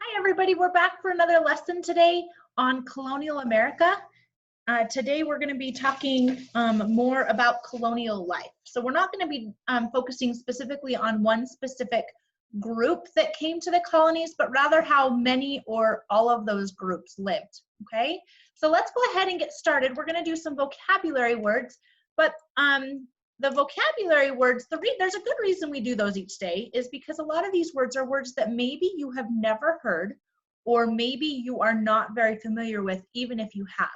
Hi everybody, we're back for another lesson today on colonial America. Today we're going to be talking more about colonial life. So we're not going to be focusing specifically on one specific group that came to the colonies, but rather how many or all of those groups lived, okay? So let's go ahead and get started. We're going to do some vocabulary words, but the vocabulary words, there's a good reason we do those each day is because a lot of these words are words that maybe you have never heard or maybe you are not very familiar with, even if you have.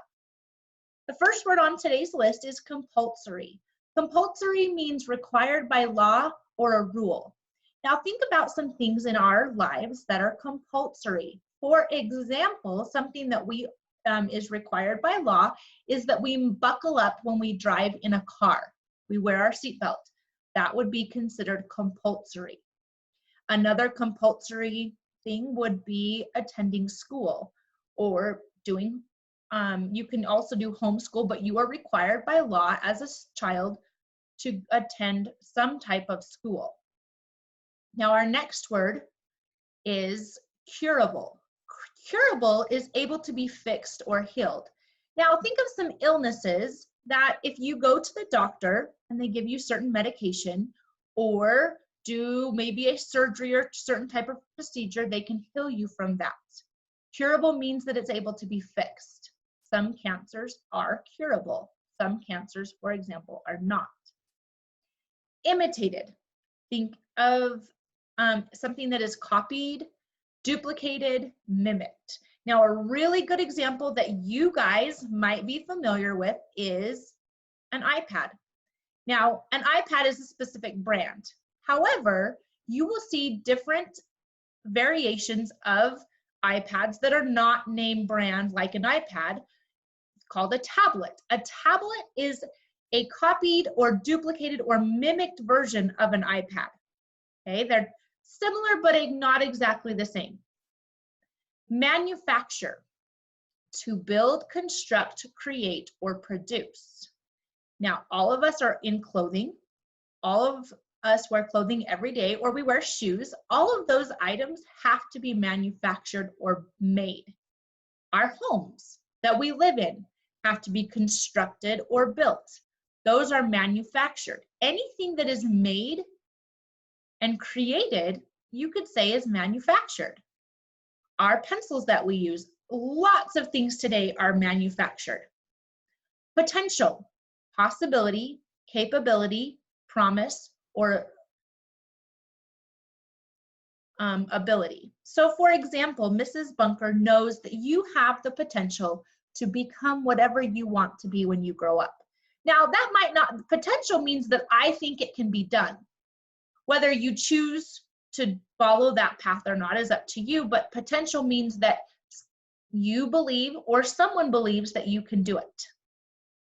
The first word on today's list is compulsory. Compulsory means required by law or a rule. Now think about some things in our lives that are compulsory. For example, something that is required by law is that we buckle up when we drive in a car. We wear our seatbelt. That would be considered compulsory. Another compulsory thing would be attending school or doing, you can also do homeschool, but you are required by law as a child to attend some type of school. Now our next word is curable. Curable is able to be fixed or healed. Now think of some illnesses that if you go to the doctor and they give you certain medication or do maybe a surgery or certain type of procedure, they can heal you from that. Curable means that it's able to be fixed. Some cancers are curable. Some cancers, for example, are not. Imitated. Think of something that is copied, duplicated, mimicked. Now, a really good example that you guys might be familiar with is an iPad. Now, an iPad is a specific brand. However, you will see different variations of iPads that are not name brand like an iPad, called a tablet. A tablet is a copied or duplicated or mimicked version of an iPad. Okay, they're similar, but not exactly the same. Manufacture, to build, construct, create, or produce. Now, all of us are in clothing. All of us wear clothing every day, or we wear shoes. All of those items have to be manufactured or made. Our homes that we live in have to be constructed or built. Those are manufactured. Anything that is made and created, you could say is manufactured. Our pencils that we use, lots of things today are manufactured. Potential, possibility, capability, promise, or ability. So for example, Mrs. Bunker knows that you have the potential to become whatever you want to be when you grow up. Now that might not, potential means that I think it can be done. Whether you choose to follow that path or not is up to you, but potential means that you believe or someone believes that you can do it.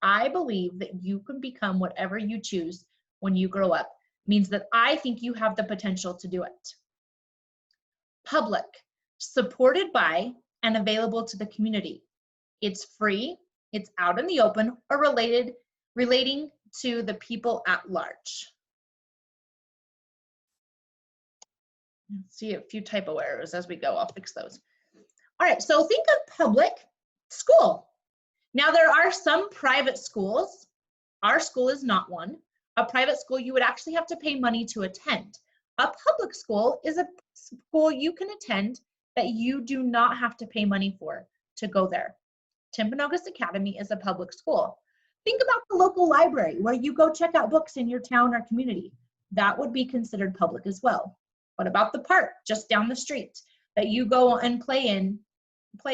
I believe that you can become whatever you choose when you grow up, means that I think you have the potential to do it. Public, supported by and available to the community. It's free, it's out in the open, or relating to the people at large. See a few typo errors as we go. I'll fix those. All right, so think of public school. Now there are some private schools. Our school is not one. A private school you would actually have to pay money to attend. A public school is a school you can attend that you do not have to pay money for to go there. Timpanogos Academy is a public school. Think about the local library where you go check out books in your town or community. That would be considered public as well. What about the park just down the street that you go and play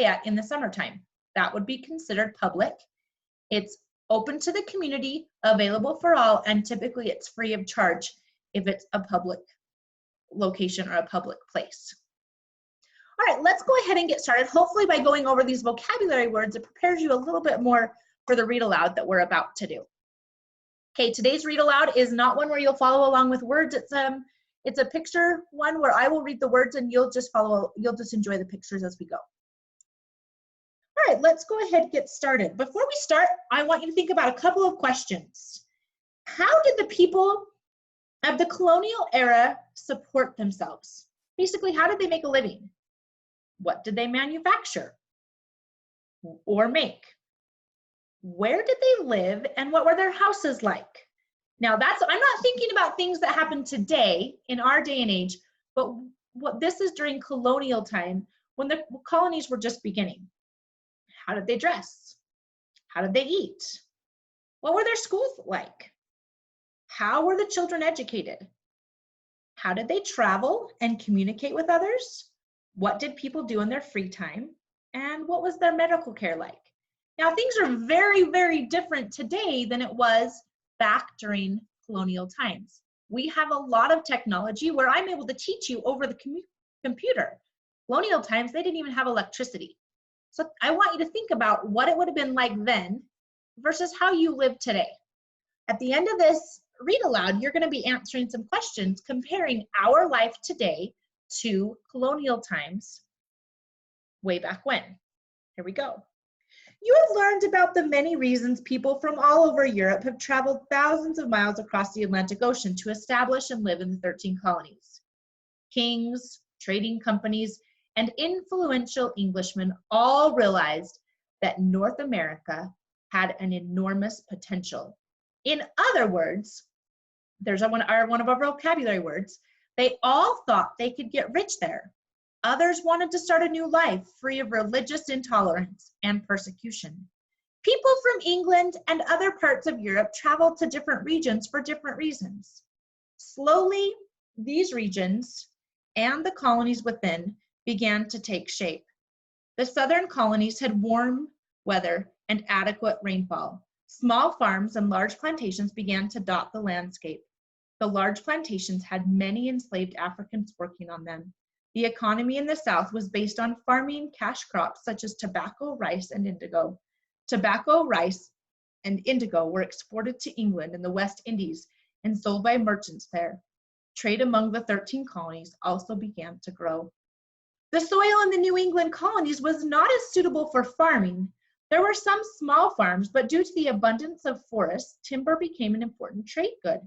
at in the summertime? That would be considered public. It's open to the community, available for all, and typically it's free of charge if it's a public location or a public place. All right, let's go ahead and get started. Hopefully by going over these vocabulary words, it prepares you a little bit more for the read aloud that we're about to do. Okay, today's read aloud is not one where you'll follow along with words. It's a picture one where I will read the words and you'll just enjoy the pictures as we go. All right, let's go ahead and get started. Before we start, I want you to think about a couple of questions. How did the people of the colonial era support themselves? Basically, how did they make a living? What did they manufacture or make? Where did they live and what were their houses like? Now I'm not thinking about things that happen today in our day and age, but what this is during colonial time when the colonies were just beginning. How did they dress? How did they eat? What were their schools like? How were the children educated? How did they travel and communicate with others? What did people do in their free time? And what was their medical care like? Now, things are very, very different today than it was back during colonial times. We have a lot of technology where I'm able to teach you over the computer. Colonial times, they didn't even have electricity. So I want you to think about what it would have been like then versus how you live today. At the end of this read aloud, you're going to be answering some questions comparing our life today to colonial times way back when. Here we go. You have learned about the many reasons people from all over Europe have traveled thousands of miles across the Atlantic Ocean to establish and live in the 13 colonies. Kings, trading companies, and influential Englishmen all realized that North America had an enormous potential. In other words, there's one of our vocabulary words, they all thought they could get rich there. Others wanted to start a new life free of religious intolerance and persecution. People from England and other parts of Europe traveled to different regions for different reasons. Slowly, these regions and the colonies within began to take shape. The southern colonies had warm weather and adequate rainfall. Small farms and large plantations began to dot the landscape. The large plantations had many enslaved Africans working on them. The economy in the South was based on farming cash crops such as tobacco, rice, and indigo. Tobacco, rice, and indigo were exported to England and the West Indies and sold by merchants there. Trade among the 13 colonies also began to grow. The soil in the New England colonies was not as suitable for farming. There were some small farms, but due to the abundance of forests, timber became an important trade good.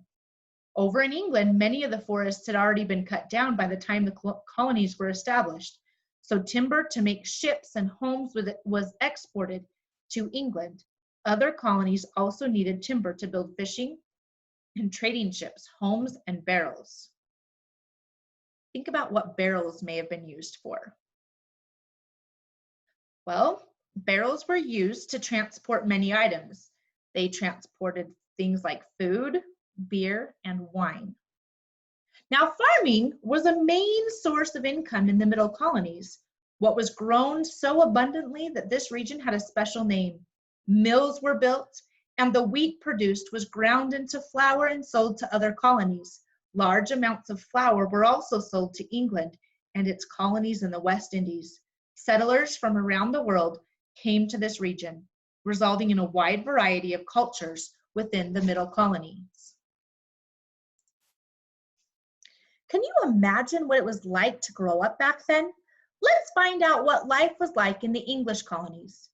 Over in England, many of the forests had already been cut down by the time the colonies were established. So timber to make ships and homes was exported to England. Other colonies also needed timber to build fishing and trading ships, homes, and barrels. Think about what barrels may have been used for. Well, barrels were used to transport many items. They transported things like food, beer, and wine. Now, farming was a main source of income in the middle colonies. What was grown so abundantly that this region had a special name. Mills were built, and the wheat produced was ground into flour and sold to other colonies. Large amounts of flour were also sold to England and its colonies in the West Indies. Settlers from around the world came to this region, resulting in a wide variety of cultures within the middle colonies. Can you imagine what it was like to grow up back then? Let's find out what life was like in the English colonies.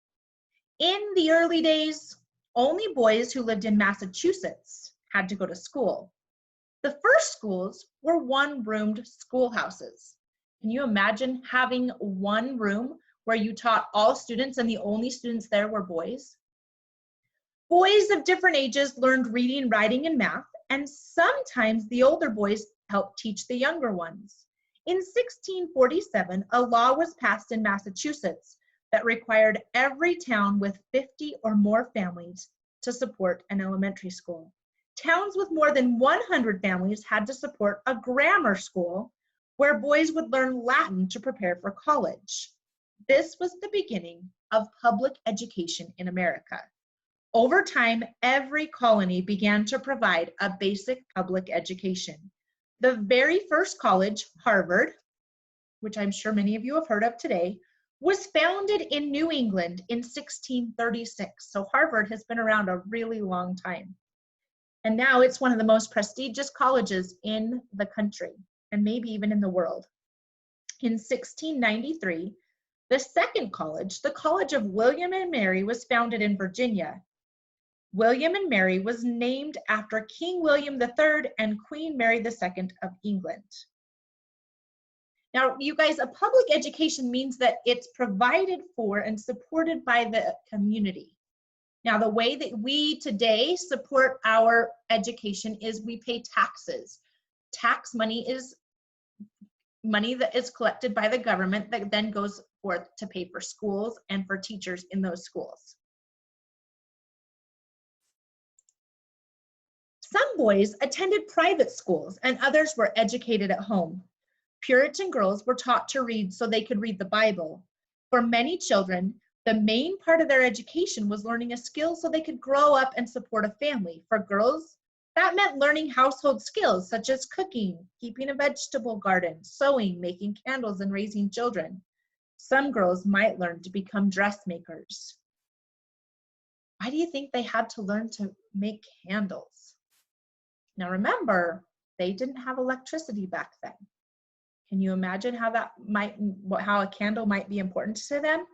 In the early days, only boys who lived in Massachusetts had to go to school. The first schools were one-roomed schoolhouses. Can you imagine having one room where you taught all students and the only students there were boys? Boys of different ages learned reading, writing, and math, and sometimes the older boys helped teach the younger ones. In 1647, a law was passed in Massachusetts that required every town with 50 or more families to support an elementary school. Towns with more than 100 families had to support a grammar school where boys would learn Latin to prepare for college. This was the beginning of public education in America. Over time, every colony began to provide a basic public education. The very first college, Harvard, which I'm sure many of you have heard of today, was founded in New England in 1636. So Harvard has been around a really long time. And now it's one of the most prestigious colleges in the country, and maybe even in the world. In 1693, the second college, the College of William and Mary, was founded in Virginia. William and Mary was named after King William III and Queen Mary II of England. Now, you guys, a public education means that it's provided for and supported by the community. Now, the way that we today support our education is we pay taxes. Tax money is money that is collected by the government that then goes forth to pay for schools and for teachers in those schools. Some boys attended private schools and others were educated at home. Puritan girls were taught to read so they could read the Bible. For many children, the main part of their education was learning a skill so they could grow up and support a family. For girls, that meant learning household skills such as cooking, keeping a vegetable garden, sewing, making candles, and raising children. Some girls might learn to become dressmakers. Why do you think they had to learn to make candles? Now remember, they didn't have electricity back then. Can you imagine how a candle might be important to them?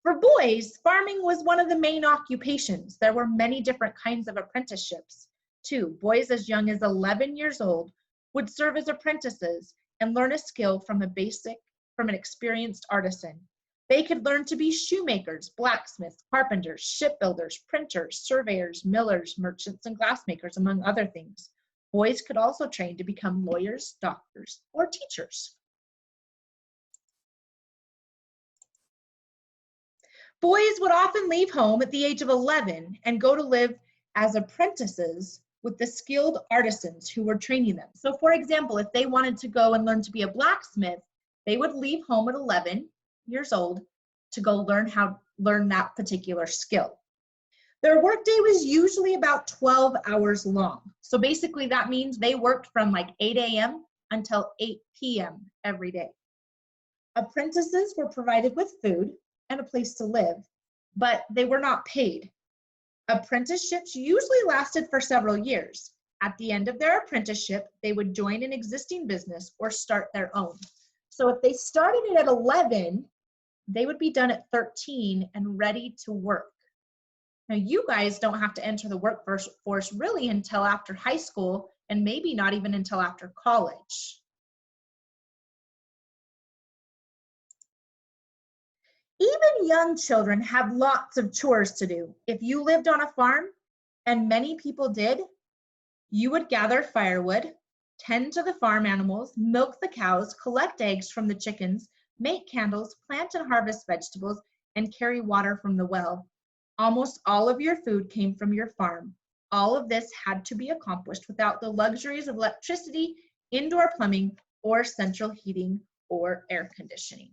For boys, farming was one of the main occupations. There were many different kinds of apprenticeships, too. Boys as young as 11 years old would serve as apprentices and learn a skill from an experienced artisan. They could learn to be shoemakers, blacksmiths, carpenters, shipbuilders, printers, surveyors, millers, merchants, and glassmakers, among other things. Boys could also train to become lawyers, doctors, or teachers. Boys would often leave home at the age of 11 and go to live as apprentices with the skilled artisans who were training them. So for example, if they wanted to go and learn to be a blacksmith, they would leave home at 11 years old to go learn that particular skill. Their workday was usually about 12 hours long. So basically that means they worked from like 8 a.m. until 8 p.m. every day. Apprentices were provided with food and a place to live, but they were not paid. Apprenticeships usually lasted for several years. At the end of their apprenticeship, they would join an existing business or start their own. So if they started it at 11, they would be done at 13 and ready to work. Now, you guys don't have to enter the workforce really until after high school and maybe not even until after college. Even young children have lots of chores to do. If you lived on a farm, and many people did, you would gather firewood, tend to the farm animals, milk the cows, collect eggs from the chickens, make candles, plant and harvest vegetables, and carry water from the well. Almost all of your food came from your farm. All of this had to be accomplished without the luxuries of electricity, indoor plumbing, or central heating or air conditioning.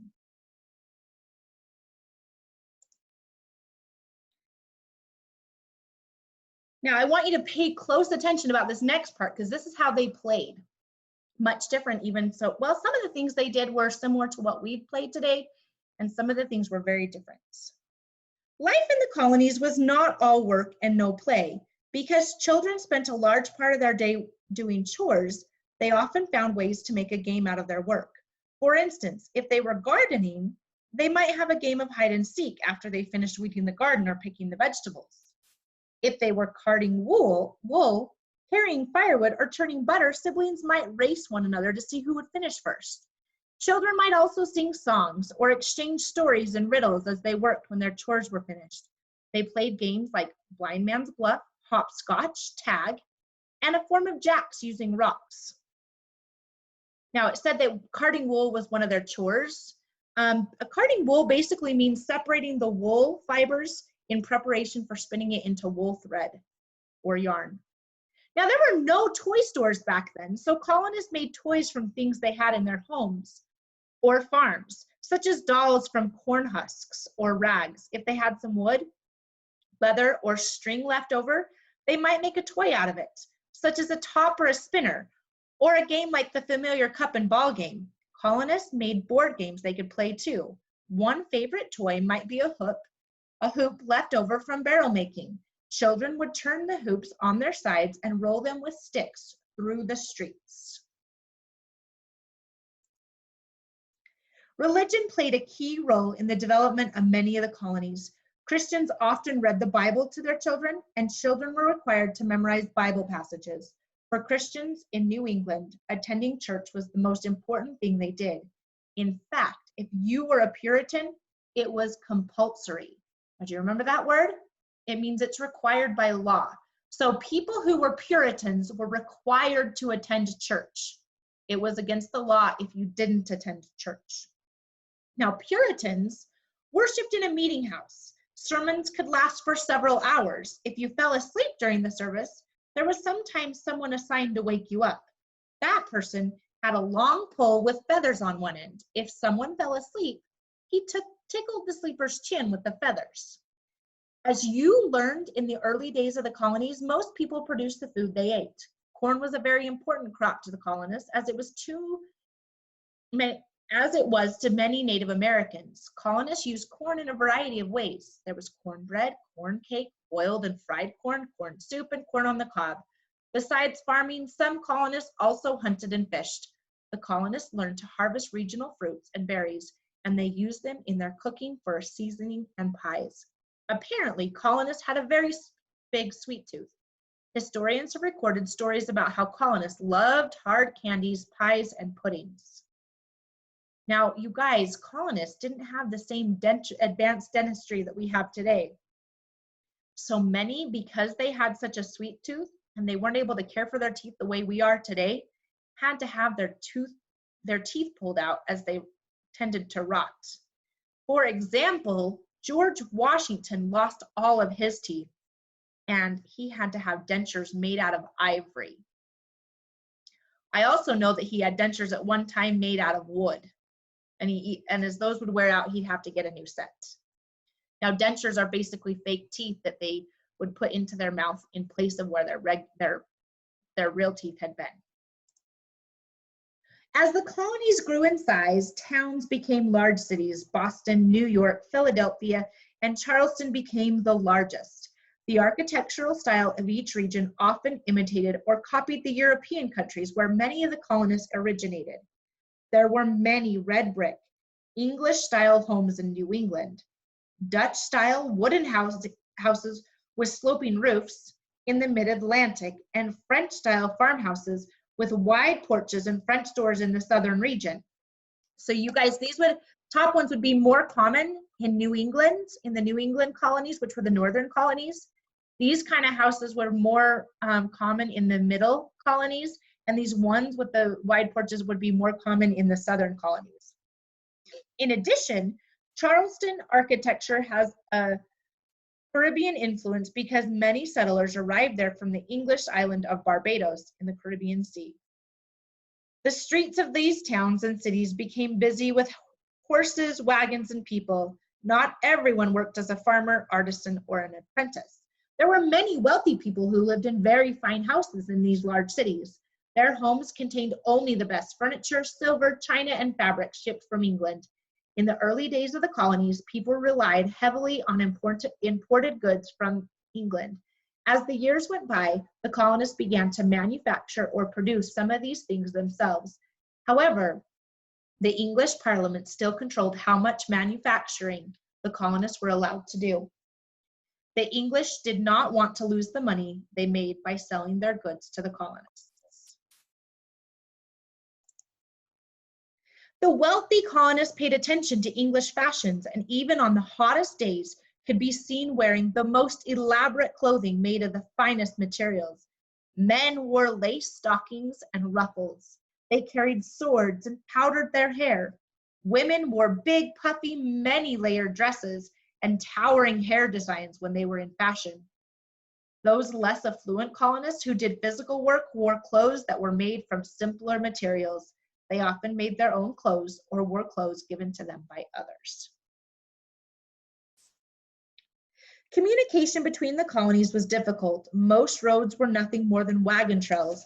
Now, I want you to pay close attention about this next part because this is how they played. Much different even so. Well, some of the things they did were similar to what we've played today, and some of the things were very different. Life in the colonies was not all work and no play. Because children spent a large part of their day doing chores, they often found ways to make a game out of their work. For instance, if they were gardening, they might have a game of hide and seek after they finished weeding the garden or picking the vegetables. If they were carding wool, carrying firewood, or turning butter, siblings might race one another to see who would finish first. Children might also sing songs or exchange stories and riddles as they worked when their chores were finished. They played games like blind man's bluff, hopscotch, tag, and a form of jacks using rocks. Now, it said that carding wool was one of their chores. Carding wool basically means separating the wool fibers in preparation for spinning it into wool thread or yarn. Now, there were no toy stores back then, so colonists made toys from things they had in their homes or farms, such as dolls from corn husks or rags. If they had some wood, leather, or string left over, they might make a toy out of it, such as a top or a spinner, or a game like the familiar cup and ball game. Colonists made board games they could play too. One favorite toy might be a hoop left over from barrel making. Children would turn the hoops on their sides and roll them with sticks through the streets. Religion played a key role in the development of many of the colonies. Christians often read the Bible to their children, and children were required to memorize Bible passages. For Christians in New England, attending church was the most important thing they did. In fact, if you were a Puritan, it was compulsory. Do you remember that word? It means it's required by law. So people who were Puritans were required to attend church. It was against the law if you didn't attend church. Now, Puritans worshiped in a meeting house. Sermons could last for several hours. If you fell asleep during the service, there was sometimes someone assigned to wake you up. That person had a long pole with feathers on one end. If someone fell asleep, he tickled the sleeper's chin with the feathers. As you learned in the early days of the colonies, most people produced the food they ate. Corn was a very important crop to the colonists as it was to many Native Americans. Colonists used corn in a variety of ways. There was cornbread, corn cake, boiled and fried corn, corn soup, and corn on the cob. Besides farming, some colonists also hunted and fished. The colonists learned to harvest regional fruits and berries, and they used them in their cooking for seasoning and pies. Apparently, colonists had a very big sweet tooth. Historians have recorded stories about how colonists loved hard candies, pies, and puddings. Now, you guys, colonists didn't have the same advanced dentistry that we have today. So many, because they had such a sweet tooth and they weren't able to care for their teeth the way we are today, had to have their teeth pulled out as they tended to rot. For example, George Washington lost all of his teeth, and he had to have dentures made out of ivory. I also know that he had dentures at one time made out of wood, and as those would wear out, he'd have to get a new set. Now, dentures are basically fake teeth that they would put into their mouth in place of where their real teeth had been. As the colonies grew in size, towns became large cities. Boston, New York, Philadelphia, and Charleston became the largest. The architectural style of each region often imitated or copied the European countries where many of the colonists originated. There were many red brick, English-style homes in New England, Dutch-style wooden houses with sloping roofs in the mid-Atlantic, and French-style farmhouses with wide porches and French doors in the southern region. So you guys, top ones would be more common in New England, in the New England colonies, which were the northern colonies. These kind of houses were more common in the middle colonies, and these ones with the wide porches would be more common in the southern colonies. In addition, Charleston architecture has a Caribbean influence because many settlers arrived there from the English island of Barbados in the Caribbean Sea. The streets of these towns and cities became busy with horses, wagons, and people. Not everyone worked as a farmer, artisan, or an apprentice. There were many wealthy people who lived in very fine houses in these large cities. Their homes contained only the best furniture, silver, china, and fabric shipped from England. In the early days of the colonies, people relied heavily on imported goods from England. As the years went by, the colonists began to manufacture or produce some of these things themselves. However, the English Parliament still controlled how much manufacturing the colonists were allowed to do. The English did not want to lose the money they made by selling their goods to the colonists. The wealthy colonists paid attention to English fashions, and even on the hottest days could be seen wearing the most elaborate clothing made of the finest materials. Men wore lace stockings and ruffles. They carried swords and powdered their hair. Women wore big, puffy, many-layered dresses and towering hair designs when they were in fashion. Those less affluent colonists who did physical work wore clothes that were made from simpler materials. They often made their own clothes or wore clothes given to them by others. Communication between the colonies was difficult. Most roads were nothing more than wagon trails,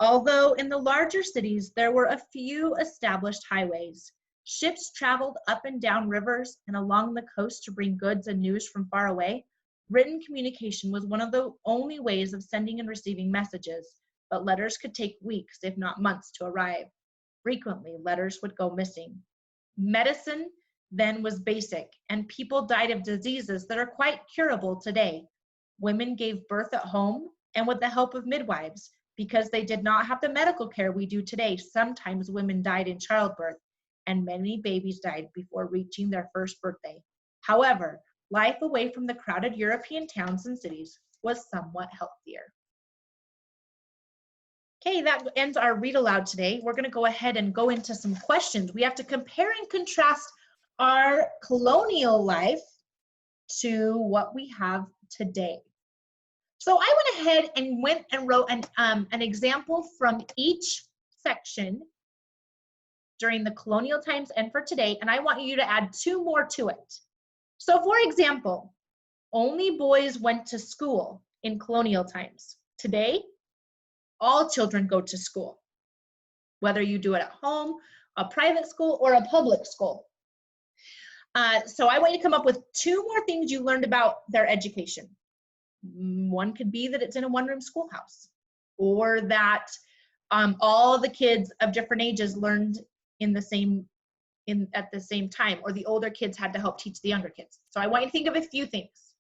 although in the larger cities there were a few established highways. Ships traveled up and down rivers and along the coast to bring goods and news from far away. Written communication was one of the only ways of sending and receiving messages, but letters could take weeks, if not months, to arrive. Frequently, letters would go missing. Medicine then was basic, and people died of diseases that are quite curable today. Women gave birth at home and with the help of midwives. Because they did not have the medical care we do today, sometimes women died in childbirth, and many babies died before reaching their first birthday. However, life away from the crowded European towns and cities was somewhat healthier. Okay, that ends our read aloud today. We're going to go ahead and go into some questions. We have to compare and contrast our colonial life to what we have today. So I went ahead and wrote an example from each section during the colonial times and for today, and I want you to add 2 more to it. So for example, only boys went to school in colonial times. Today, all children go to school, whether you do it at home, a private school, or a public school. So I want you to come up with 2 more things you learned about their education. One could be that it's in a one-room schoolhouse, or that all the kids of different ages learned at the same time, or the older kids had to help teach the younger kids. So I want you to think of a few things.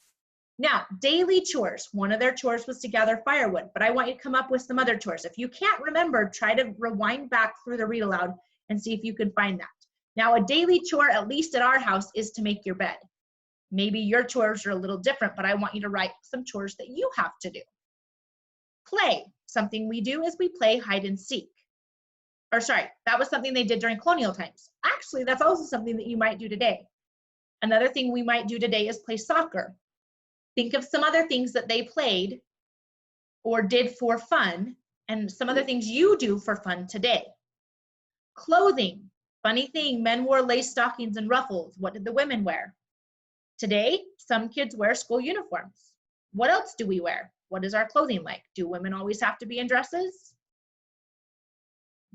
Now, daily chores. One of their chores was to gather firewood, but I want you to come up with some other chores. If you can't remember, try to rewind back through the read aloud and see if you can find that. Now, a daily chore, at least at our house, is to make your bed. Maybe your chores are a little different, but I want you to write some chores that you have to do. Play. Something we do is we play hide and seek. Or sorry, that was something they did during colonial times. Actually, that's also something that you might do today. Another thing we might do today is play soccer. Think of some other things that they played or did for fun, and some other things you do for fun today. Clothing. Funny thing, men wore lace stockings and ruffles. What did the women wear? Today, some kids wear school uniforms. What else do we wear? What is our clothing like? Do women always have to be in dresses?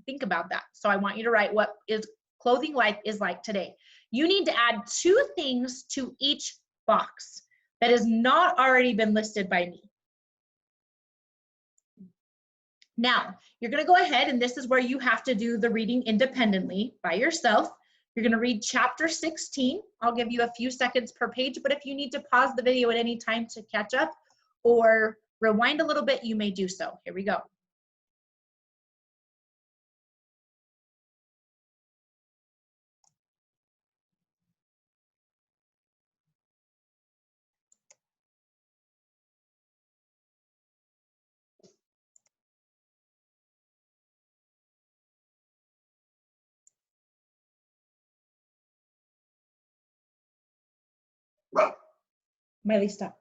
Think about that. So I want you to write what is clothing like today. You need to add 2 things to each box that has not already been listed by me. Now, you're going to go ahead, and this is where you have to do the reading independently by yourself. You're going to read chapter 16. I'll give you a few seconds per page, but if you need to pause the video at any time to catch up or rewind a little bit, you may do so. Here we go. Miley, stop.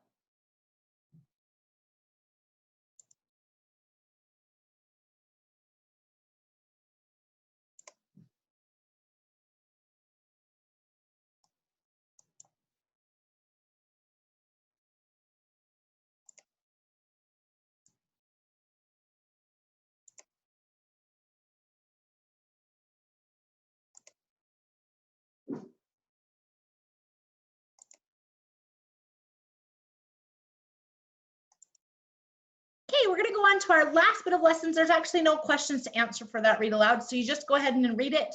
Okay, we're gonna go on to our last bit of lessons. There's actually no questions to answer for that read aloud, so you just go ahead and read it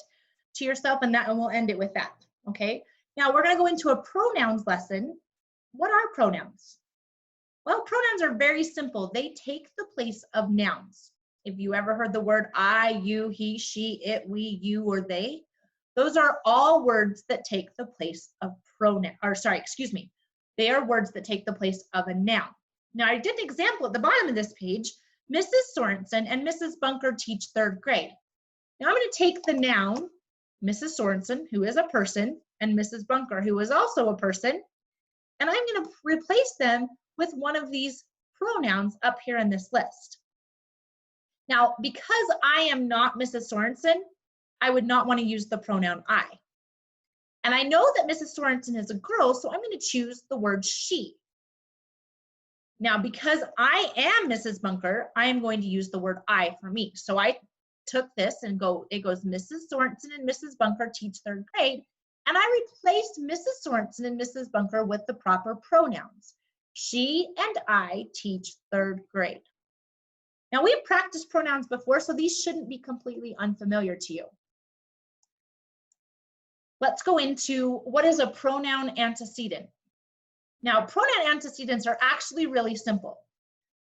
to yourself, and we'll end it with that, okay? Now we're gonna go into a pronouns lesson. What are pronouns? Well, pronouns are very simple. They take the place of nouns. If you ever heard the word I, you, he, she, it, we, you, or they, those are all words that take the place of they are words that take the place of a noun. Now, I did an example at the bottom of this page. Mrs. Sorensen and Mrs. Bunker teach 3rd grade. Now, I'm going to take the noun, Mrs. Sorensen, who is a person, and Mrs. Bunker, who is also a person, and I'm going to replace them with one of these pronouns up here in this list. Now, because I am not Mrs. Sorensen, I would not want to use the pronoun I. And I know that Mrs. Sorensen is a girl, so I'm going to choose the word she. Now, because I am Mrs. Bunker, I am going to use the word I for me. So I took this and it goes Mrs. Sorensen and Mrs. Bunker teach 3rd grade, and I replaced Mrs. Sorensen and Mrs. Bunker with the proper pronouns. She and I teach 3rd grade. Now, we've practiced pronouns before, so these shouldn't be completely unfamiliar to you. Let's go into what is a pronoun antecedent. Now, pronoun antecedents are actually really simple.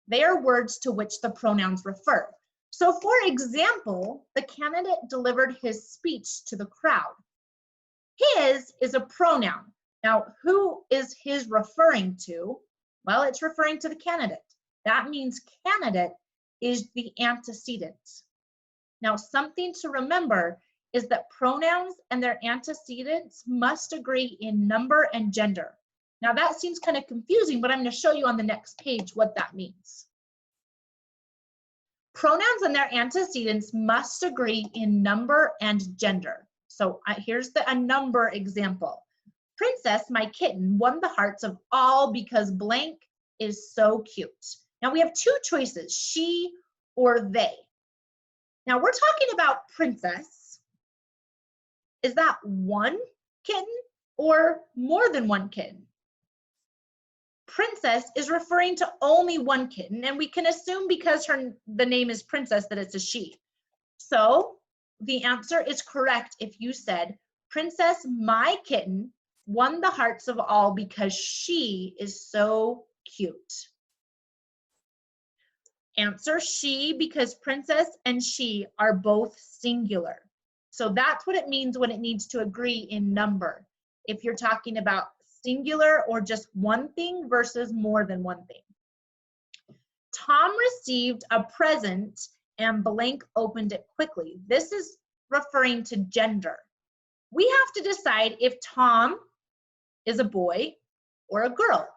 They are words to which the pronouns refer. So for example, the candidate delivered his speech to the crowd. His is a pronoun. Now, who is his referring to? Well, it's referring to the candidate. That means candidate is the antecedent. Now, something to remember is that pronouns and their antecedents must agree in number and gender. Now, that seems kind of confusing, but I'm going to show you on the next page what that means. Pronouns and their antecedents must agree in number and gender. So here's a number example. Princess, my kitten, won the hearts of all because blank is so cute. Now we have two choices, she or they. Now we're talking about princess. Is that one kitten or more than one kitten? Princess is referring to only one kitten, and we can assume because the name is Princess that it's a she. So the answer is correct if you said, Princess, my kitten, won the hearts of all because she is so cute. Answer, she, because princess and she are both singular. So that's what it means when it needs to agree in number. If you're talking about singular or just one thing versus more than one thing. Tom received a present and blank opened it quickly. This is referring to gender. We have to decide if Tom is a boy or a girl.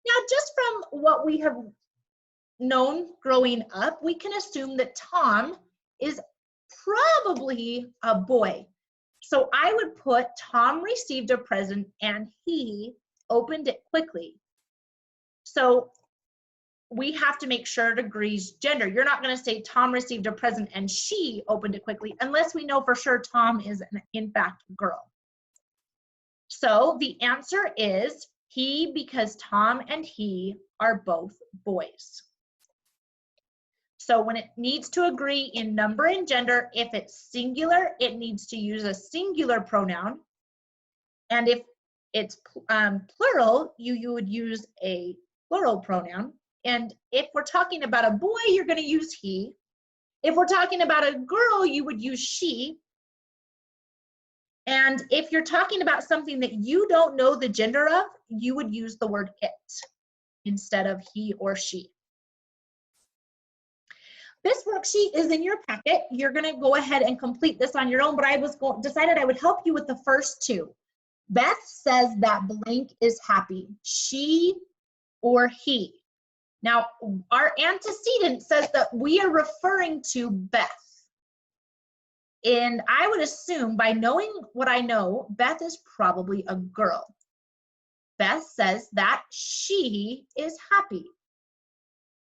Now, just from what we have known growing up, we can assume that Tom is probably a boy. So I would put Tom received a present and he opened it quickly. So we have to make sure it agrees gender. You're not going to say Tom received a present and she opened it quickly unless we know for sure Tom is in fact a girl. So the answer is he, because Tom and he are both boys. So when it needs to agree in number and gender, if it's singular, it needs to use a singular pronoun. And if it's plural, you would use a plural pronoun. And if we're talking about a boy, you're going to use he. If we're talking about a girl, you would use she. And if you're talking about something that you don't know the gender of, you would use the word it instead of he or she. This worksheet is in your packet. You're going to go ahead and complete this on your own, but I decided I would help you with the first two. Beth says that blank is happy. She or he. Now, our antecedent says that we are referring to Beth. And I would assume, by knowing what I know, Beth is probably a girl. Beth says that she is happy.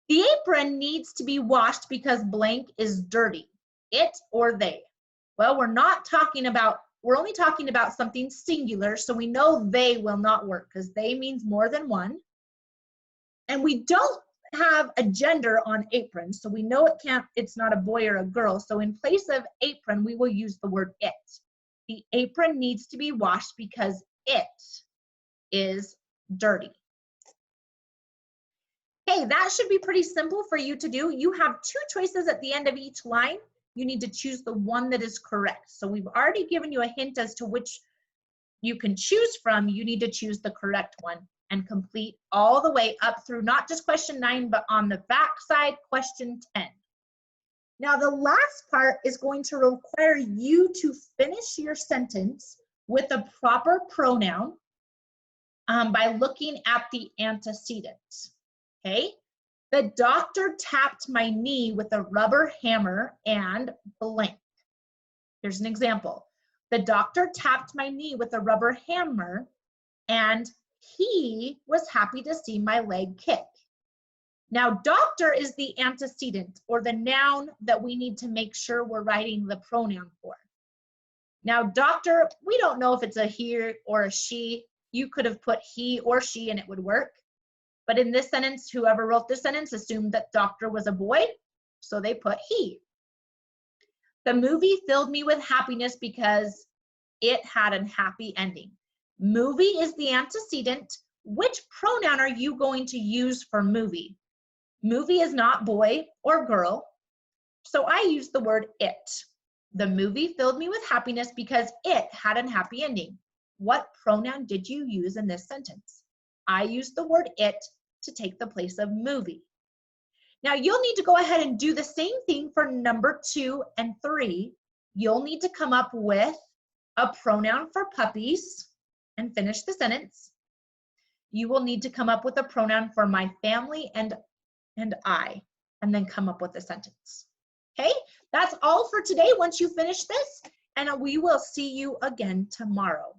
The apron needs to be washed because blank is dirty. It or they. Well, we're only talking about something singular, so we know they will not work because they means more than one. And we don't have a gender on apron, so we know it's not a boy or a girl. So in place of apron, we will use the word it. The apron needs to be washed because it is dirty. Okay, that should be pretty simple for you to do. You have two choices at the end of each line. You need to choose the one that is correct. So we've already given you a hint as to which you can choose from. You need to choose the correct one and complete all the way up through not just question 9, but on the back side, question 10. Now the last part is going to require you to finish your sentence with a proper pronoun by looking at the antecedents. Okay, the doctor tapped my knee with a rubber hammer and blank. Here's an example. The doctor tapped my knee with a rubber hammer and he was happy to see my leg kick. Now, doctor is the antecedent or the noun that we need to make sure we're writing the pronoun for. Now, doctor, we don't know if it's a he or a she. You could have put he or she and it would work. But in this sentence, whoever wrote this sentence assumed that doctor was a boy, so they put he. The movie filled me with happiness because it had a happy ending. Movie is the antecedent. Which pronoun are you going to use for movie? Movie is not boy or girl, so I use the word it. The movie filled me with happiness because it had a happy ending. What pronoun did you use in this sentence? I used the word it to take the place of movie. Now you'll need to go ahead and do the same thing for number 2 and 3. You'll need to come up with a pronoun for puppies and finish the sentence. You will need to come up with a pronoun for my family and I, and then come up with a sentence. Okay, that's all for today once you finish this, and we will see you again tomorrow.